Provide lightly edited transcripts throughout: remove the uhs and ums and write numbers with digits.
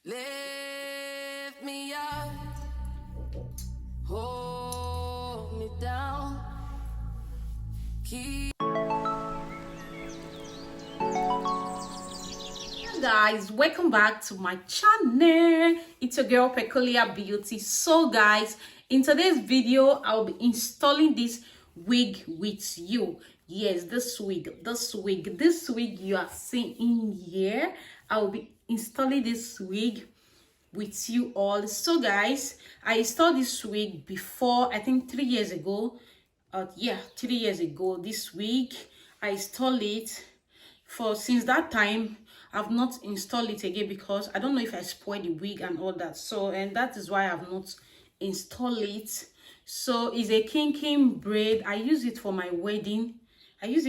Lift me up, hold me down, keep. Hey guys, welcome back to my channel. It's your girl Peculiar Beauty. So guys, in today's video I'll be installing this wig with you. Yes, this wig you are seeing here. I'll be installing this wig with you all. So guys, I installed this wig before, I think 3 years ago. 3 years ago this wig I installed it. For since that time I've not installed it again because I don't know if I spoiled the wig and all that. So, and that is why I've not installed it. So it's a kinky braid. I use it for my wedding. Yes,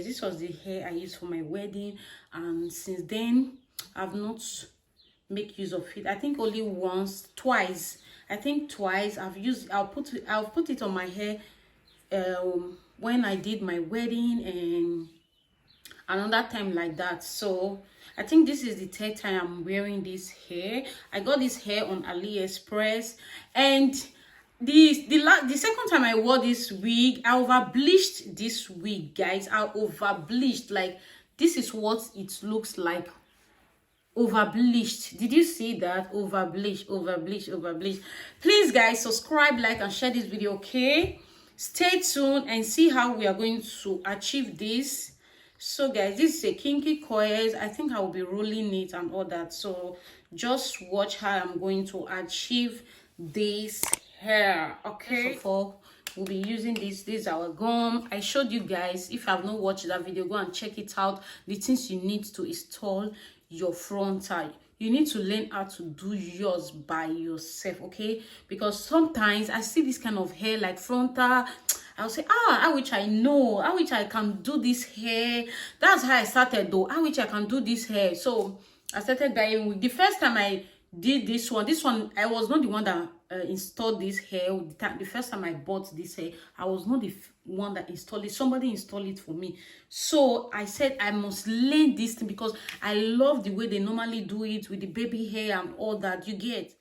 this was the hair I used for my wedding, and since then I've not make use of it. I think only once, twice. I think twice I'll put it on my hair when I did my wedding, and another time like that. So I think this is the third time I'm wearing this hair. I got this hair on AliExpress, and the second time I wore this wig, I over bleached this wig, guys. I over bleached. Like, this is what it looks like. Over bleached. Did you see that? Over bleached. Please guys, subscribe, like, and share this video. Okay, stay tuned and see how we are going to achieve this. So guys, this is a kinky coils. I think I will be rolling it and all that. So just watch how I'm going to achieve this hair. Okay, first of all, we'll be using this is our gum. I showed you guys. If you have not watched that video, go and check it out. The things you need to install your frontal. You need to learn how to do yours by yourself, okay? Because sometimes I see this kind of hair like frontal, I'll say, I wish I know, I wish I can do this hair. That's how I started though. I wish I can do this hair. So I started buying with the first time I did this one I was not the one that installed this hair. The first time I bought this hair, I was not the one that installed it. Somebody installed it for me. So I said I must learn this thing because I love the way they normally do it with the baby hair and all that. You get.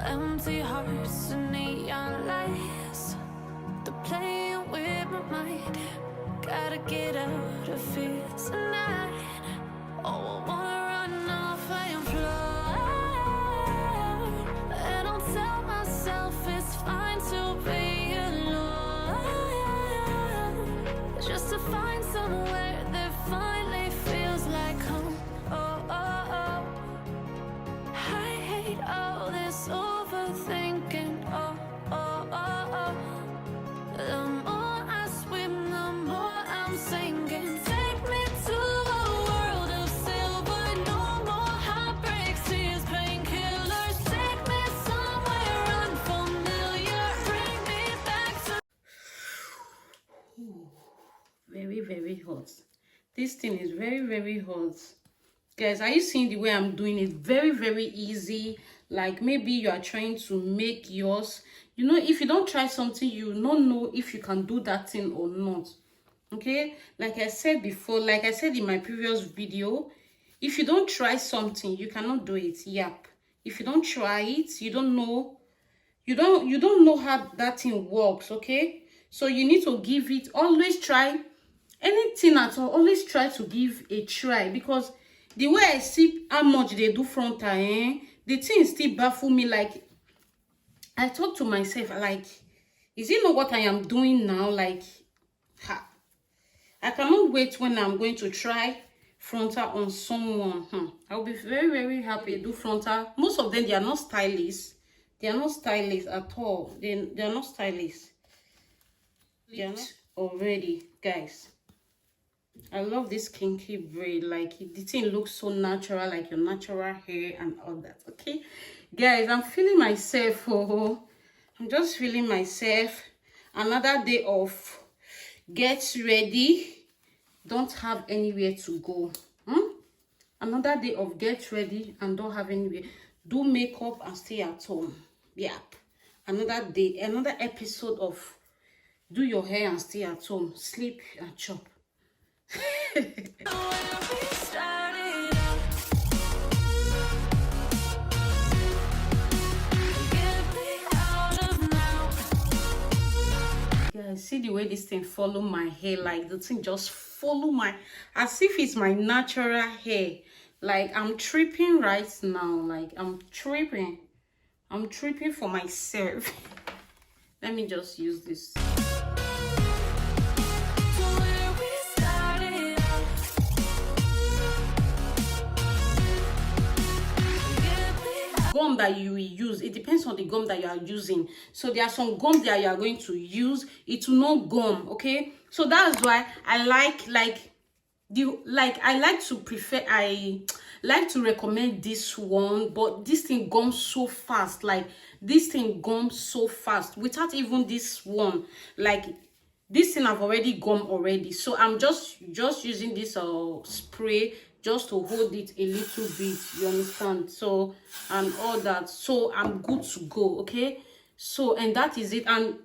Empty hearts and neon lights, they're playing with my mind. Gotta get out of here tonight. Oh, I wanna run off and fly, and I'll tell myself it's fine to be alone, just to find somewhere that finally feels like home. Oh, oh, oh. I hate all this overthinking. Oh, oh, oh, oh. The more I swim, the more I'm sinking. Take me to a world of silver. No more heartbreaks, tears, painkillers. Take me somewhere unfamiliar. Bring me back to. Very hot. This thing is very hot. Guys, are you seeing the way I'm doing it? Very easy. Like, maybe you are trying to make yours. You know, if you don't try something, you don't know if you can do that thing or not. Okay, like I said before, like I said in my previous video, if you don't try something, you cannot do it. Yep. If you don't try it, you don't know how that thing works. Okay, so you need to give it, always try anything at all. Always try to give a try, because the way I see how much they do frontal, the thing still baffle me. Like, I talk to myself, like, is it not what I am doing now? Like, I cannot wait when I'm going to try frontal on someone, I'll be very, very happy. They do frontal. Most of them, they are not stylists. They are not stylists at all. They are not stylists. They are not already, guys. I love this kinky braid. Like, the thing looks so natural, like your natural hair and all that. Okay, guys, I'm feeling myself. Oh, I'm just feeling myself. Another day of get ready, don't have anywhere to go. Another day of get ready and don't have anywhere. Do makeup and stay at home. Yep. Another day, another episode of do your hair and stay at home, sleep and chop. Guys, see the way this thing follow my hair, like the thing just follow my, as if it's my natural hair. Like, I'm tripping right now. Like, I'm tripping for myself. Let me just use this. Gum that you will use, it depends on the gum that you are using. So there are some gums that you are going to use, it will not gum. Okay, so that's why I like to recommend this one, but this thing gums so fast. Like, this thing gums so fast without even this one. Like, this thing I've already gummed already, so I'm just using this spray just to hold it a little bit, you understand? So, and all that, so I'm good to go. Okay, so, and that is it. And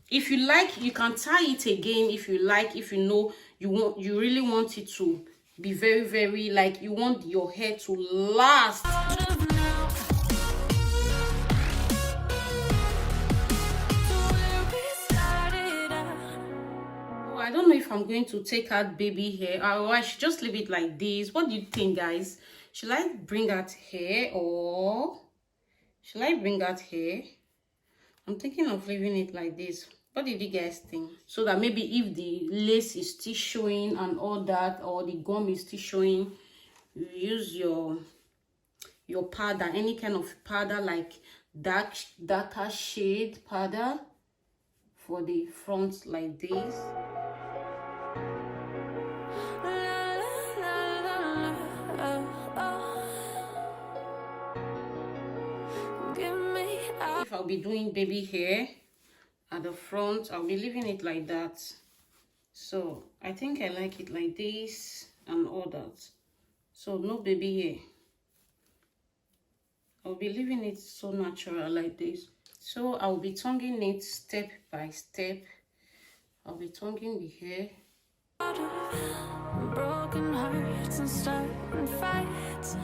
if you like, you can tie it again if you like. If you know you really want it to be very, very, like, you want your hair to last. I don't know if I'm going to take out baby hair or I should just leave it like this. What do you think, guys? Should I bring out hair or should I bring out hair? I'm thinking of leaving it like this. What did you guys think? So that maybe if the lace is still showing and all that, or the gum is still showing, you use your powder, any kind of powder, like darker shade powder for the front like this. If I'll be doing baby hair at the front, I'll be leaving it like that. So I think I like it like this and all that. So no baby hair. I'll be leaving it so natural like this. So I'll be tonguing it step by step. I'll be tonguing the hair. Broken hearts and starting fights,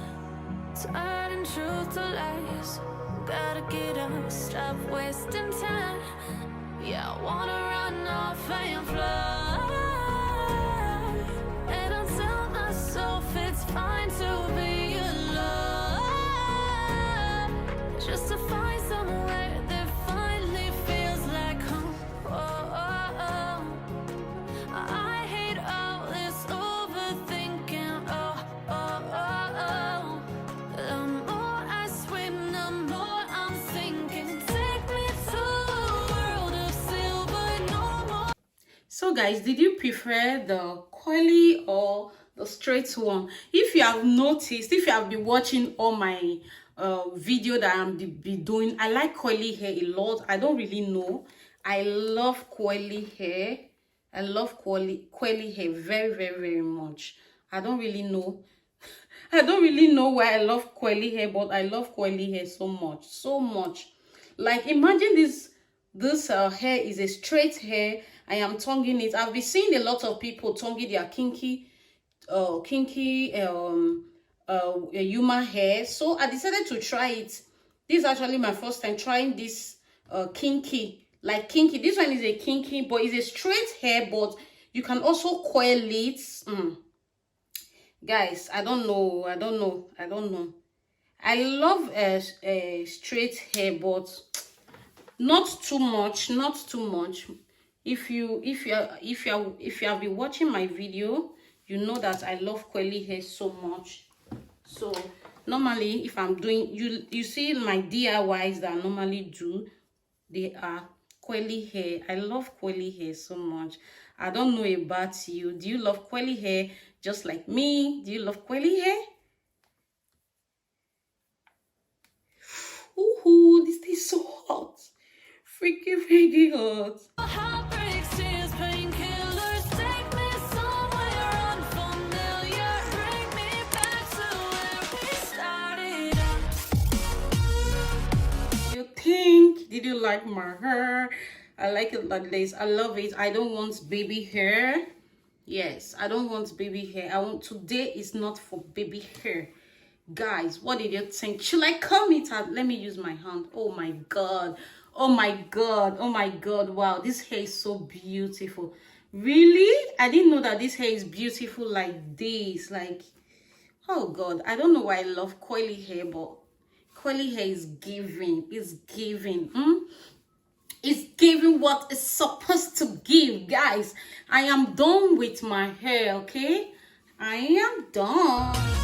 turning truth to lies. Gotta get up, stop wasting time. Yeah, I wanna run off and fly. And I tell myself it's fine to be alone, just to find somewhere that finally feels like home. I hate all this overthinking. The more I swim, the more I'm sinking. Take me to a world of silver, no more. So guys, did you prefer the curly or the straight one? If you have noticed, if you have been watching all my video that I'm be doing, I like curly hair a lot. I don't really know. I love curly hair. I love curly hair very, very, very much. I don't really know. I don't really know why I love curly hair, but I love curly hair so much, so much. Like, imagine this hair is a straight hair. I am tonguing it. I've been seeing a lot of people tonguing their kinky human hair. So I decided to try it. This is actually my first time trying this kinky. Like kinky, this one is a kinky, but it's a straight hair, but you can also coil it. Guys, I don't know. I love a straight hair, but not too much. If you have been watching my video, You know that I love curly hair so much. So normally if I'm doing, you see my DIYs that I normally do, they are curly hair. I love curly hair so much. I don't know about you. Do you love curly hair just like me? Do you love curly hair? Ooh, this is so hot. Freaky hot. Heartbreaks, tears, painkillers, take me somewhere unfamiliar. Bring me back to where we started out. You think? Did you like my hair? I like it like this. I love it. I don't want baby hair. Yes, I don't want baby hair. I want, today is not for baby hair. Guys, what did you think? Should I comb it out? Let me use my hand. Oh my god. Oh my god. Oh my god. Wow, this hair is so beautiful. Really? I didn't know that this hair is beautiful like this. Like, oh god, I don't know why I love curly hair, but curly hair is giving. It's giving. It's giving what it's supposed to give. Guys, I am done with my hair. Okay, I am done.